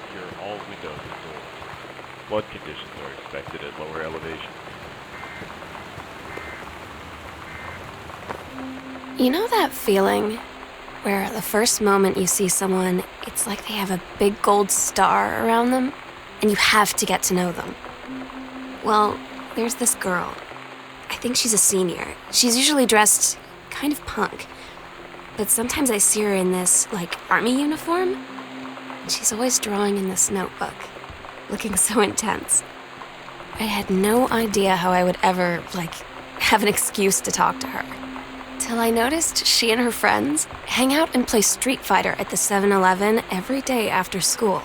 secure all windows and doors. Flood conditions are expected at lower elevations. You know that feeling where the first moment you see someone, it's like they have a big gold star around them, and you have to get to know them? Well, there's this girl. I think she's a senior. She's usually dressed kind of punk, but sometimes I see her in this, army uniform, and she's always drawing in this notebook, looking so intense. I had no idea how I would ever, have an excuse to talk to her. Till I noticed she and her friends hang out and play Street Fighter at the 7-Eleven every day after school.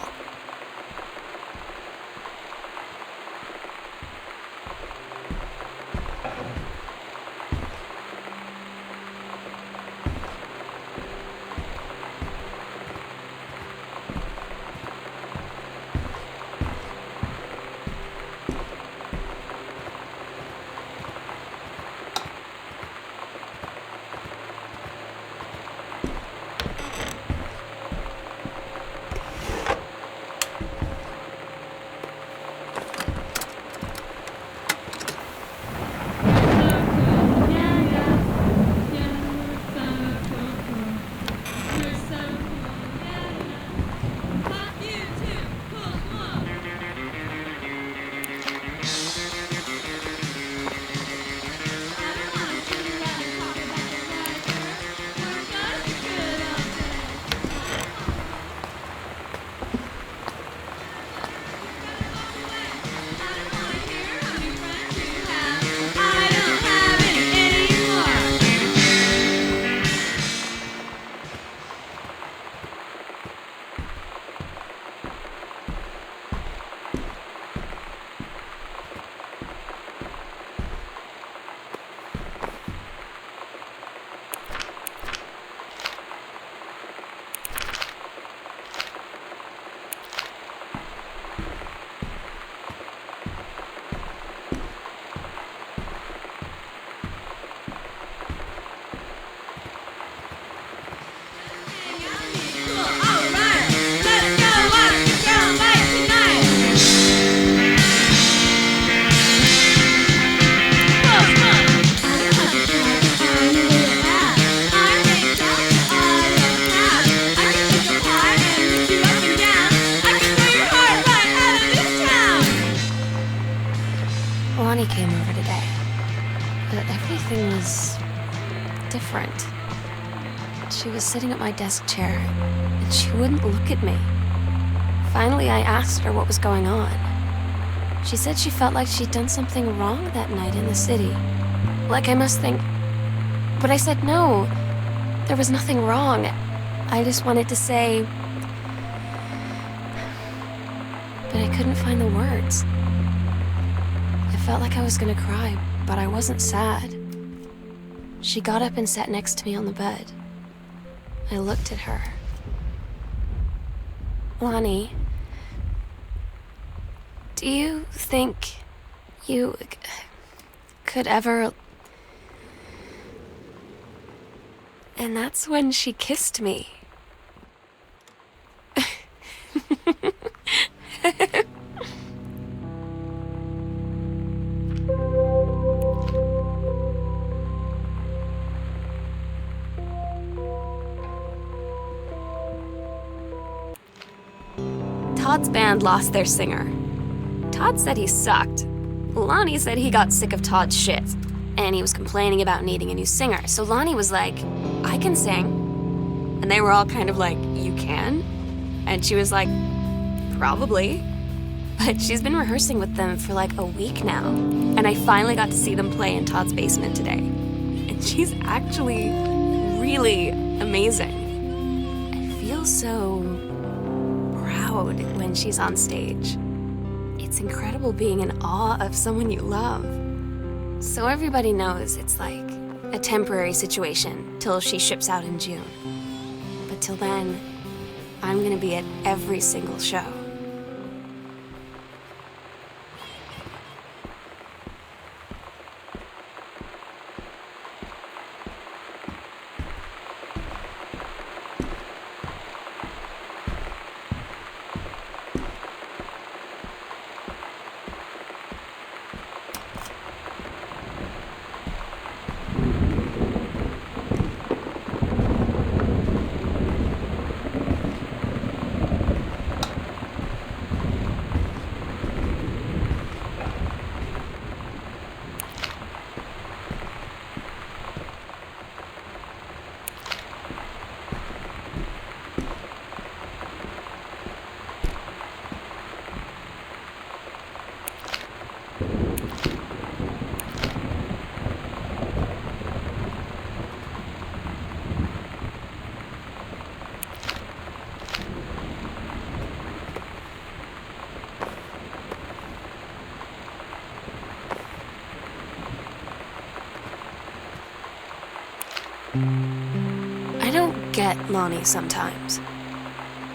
Lonnie came over today, but everything was different. She was sitting at my desk chair, and she wouldn't look at me. Finally, I asked her what was going on. She said she felt like she'd done something wrong that night in the city. Like I must think... But I said no, there was nothing wrong. I just wanted to say... But I couldn't find the words. I felt like I was gonna cry, but I wasn't sad. She got up and sat next to me on the bed. I looked at her. Lonnie, do you think you could ever... And that's when she kissed me. Todd's band lost their singer. Todd said he sucked. Lonnie said he got sick of Todd's shit, and he was complaining about needing a new singer. So Lonnie was like, I can sing. And they were all kind of like, you can? And she was like, probably. But she's been rehearsing with them for like a week now. And I finally got to see them play in Todd's basement today. And she's actually really amazing. I feel so proud when she's on stage. It's incredible being in awe of someone you love. So everybody knows it's like a temporary situation till she ships out in June. But till then, I'm gonna be at every single show. get Lonnie sometimes.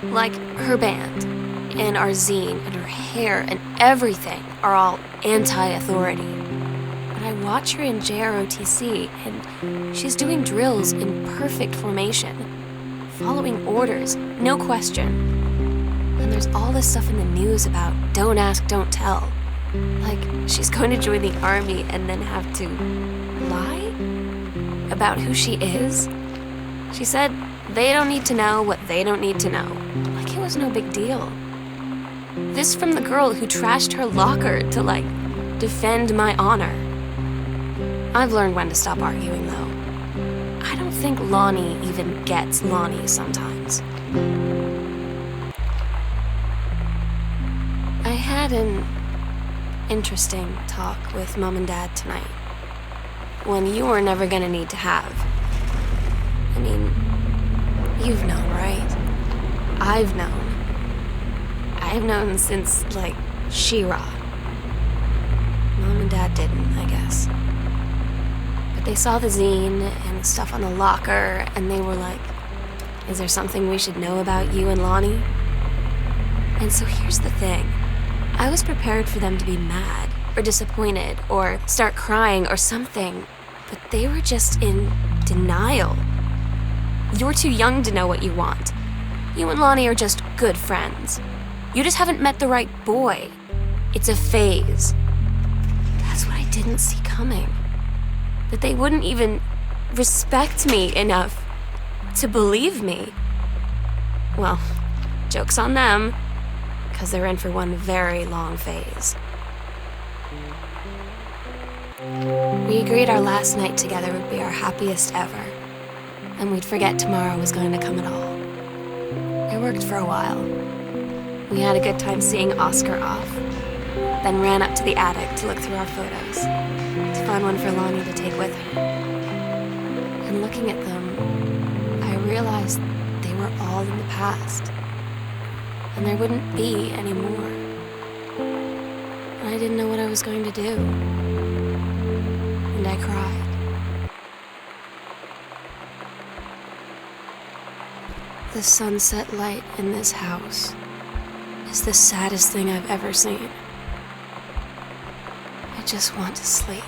Like, her band, and our zine, and her hair, and everything are all anti-authority. But I watch her in JROTC, and she's doing drills in perfect formation, following orders, no question. And there's all this stuff in the news about don't ask, don't tell. Like, she's going to join the army and then have to lie about who she is. She said they don't need to know what they don't need to know. Like it was no big deal. This from the girl who trashed her locker to, like, defend my honor. I've learned when to stop arguing, though. I don't think Lonnie even gets Lonnie sometimes. I had an interesting talk with Mom and Dad tonight. One you were never gonna need to have. I mean, you've known, right? I've known. I've known since, like, She-Ra. Mom and Dad didn't, I guess. But they saw the zine and the stuff on the locker, and they were like, is there something we should know about you and Lonnie? And so here's the thing. I was prepared for them to be mad, or disappointed, or start crying, or something. But they were just in denial. You're too young to know what you want. You and Lonnie are just good friends. You just haven't met the right boy. It's a phase. That's what I didn't see coming. That they wouldn't even respect me enough to believe me. Well, joke's on them, because they're in for one very long phase. We agreed our last night together would be our happiest ever, and we'd forget tomorrow was going to come at all. It worked for a while. We had a good time seeing Oscar off, then ran up to the attic to look through our photos, to find one for Lonnie to take with her. And looking at them, I realized they were all in the past, and there wouldn't be any more. And I didn't know what I was going to do. And I cried. The sunset light in this house is the saddest thing I've ever seen. I just want to sleep.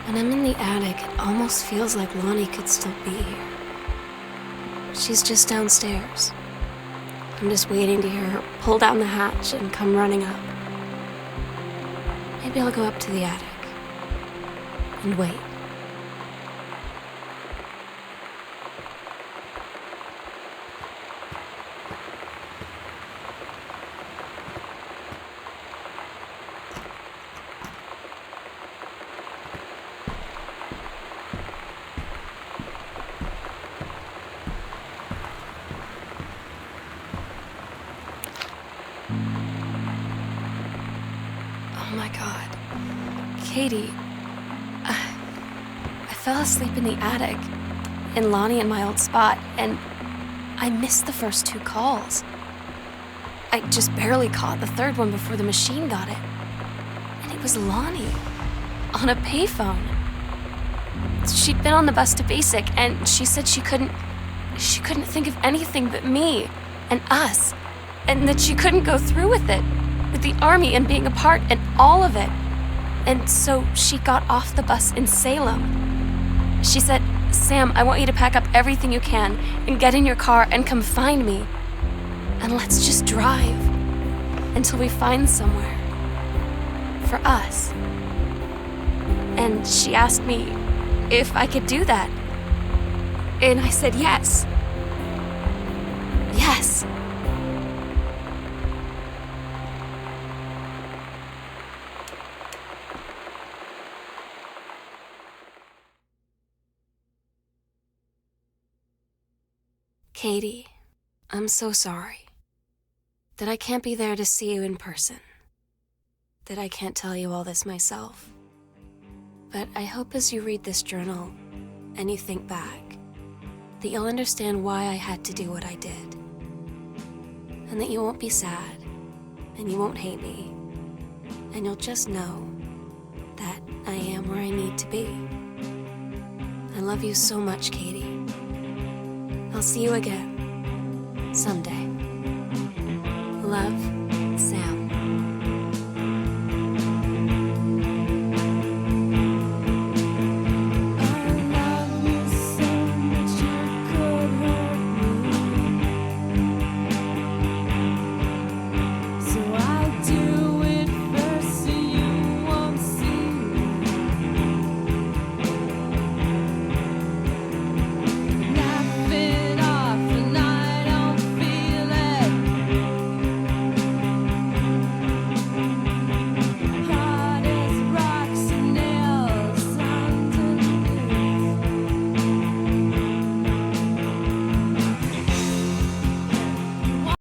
When I'm in the attic, it almost feels like Lonnie could still be here. She's just downstairs. I'm just waiting to hear her pull down the hatch and come running up. Maybe I'll go up to the attic and wait. Oh my God. Katie, I fell asleep in the attic, in Lonnie in my old spot, and I missed the first 2 calls. I just barely caught the third one before the machine got it. And it was Lonnie, on a payphone. She'd been on the bus to basic, and she said she couldn't think of anything but me and us, and that she couldn't go through with it, with the army and being a part and all of it. And so she got off the bus in Salem. She said, Sam, I want you to pack up everything you can and get in your car and come find me. And let's just drive until we find somewhere for us. And she asked me if I could do that. And I said yes. Yes. Katie, I'm so sorry that I can't be there to see you in person, that I can't tell you all this myself. But I hope as you read this journal and you think back, that you'll understand why I had to do what I did, and that you won't be sad, and you won't hate me, and you'll just know that I am where I need to be. I love you so much, Katie. I'll see you again. Someday. Love.